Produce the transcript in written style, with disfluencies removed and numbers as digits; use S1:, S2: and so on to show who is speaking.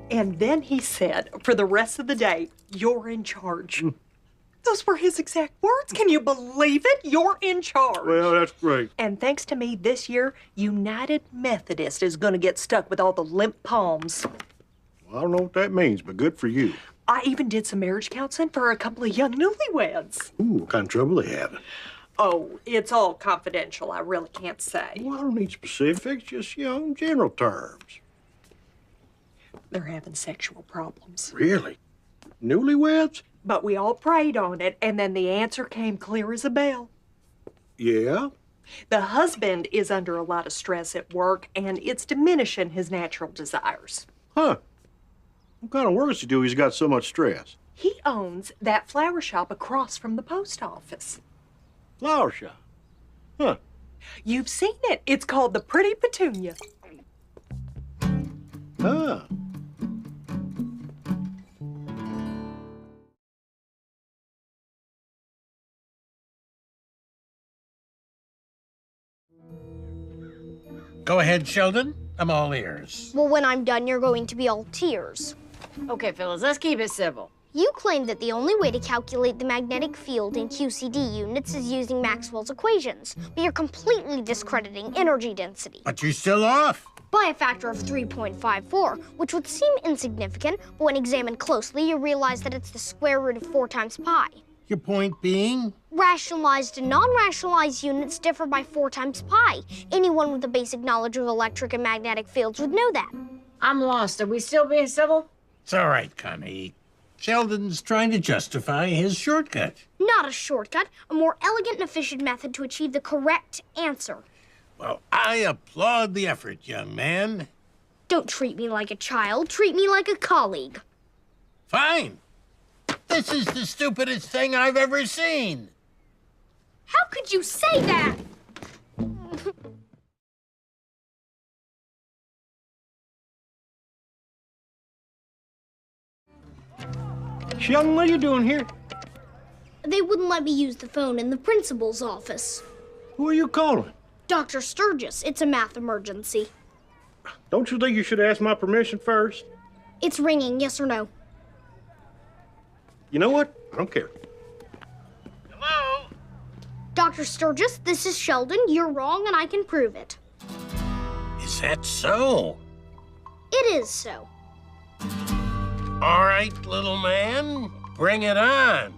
S1: And then he said, for the rest of the day, you're in charge. Those were his exact words. Can you believe it? You're in charge.
S2: Well, that's great.
S1: And thanks to me this year, United Methodist is going to get stuck with all the limp palms.
S2: Well, I don't know what that means, but good for you.
S1: I even did some marriage counseling for a couple of young newlyweds.
S2: Ooh, what kind of trouble they having?
S1: Oh, it's all confidential. I really can't say.
S2: Well, I don't need specifics, just, general terms.
S1: They're having sexual problems.
S2: Really? Newlyweds?
S1: But we all prayed on it, and then the answer came clear as a bell.
S2: Yeah?
S1: The husband is under a lot of stress at work, and it's diminishing his natural desires.
S2: Huh. What kind of work does he do? He's got so much stress.
S1: He owns that flower shop across from the post office.
S2: Flower shop? Huh.
S1: You've seen it. It's called the Pretty Petunia.
S2: Huh.
S3: Go ahead, Sheldon. I'm all ears.
S4: Well, when I'm done, you're going to be all tears.
S5: Okay, fellas, let's keep it civil.
S4: You claim that the only way to calculate the magnetic field in QCD units is using Maxwell's equations, but you're completely discrediting energy density.
S3: But you're still off.
S4: By a factor of 3.54, which would seem insignificant, but when examined closely, you realize that it's the square root of 4 times pi.
S3: Your point being?
S4: Rationalized and non-rationalized units differ by 4 times pi. Anyone with a basic knowledge of electric and magnetic fields would know that.
S5: I'm lost. Are we still being civil?
S3: It's all right, Connie. Sheldon's trying to justify his shortcut.
S4: Not a shortcut, a more elegant and efficient method to achieve the correct answer.
S3: Well, I applaud the effort, young man.
S4: Don't treat me like a child, treat me like a colleague.
S3: Fine. This is the stupidest thing I've ever seen.
S4: How could you say that?
S2: Sheldon, what are you doing here?
S4: They wouldn't let me use the phone in the principal's office.
S2: Who are you calling?
S4: Dr. Sturgis, it's a math emergency.
S2: Don't you think you should ask my permission first?
S4: It's ringing, yes or no?
S2: You know what? I don't care.
S3: Hello?
S4: Dr. Sturgis, this is Sheldon. You're wrong, and I can prove it.
S3: Is that so?
S4: It is so.
S3: All right, little man, bring it on.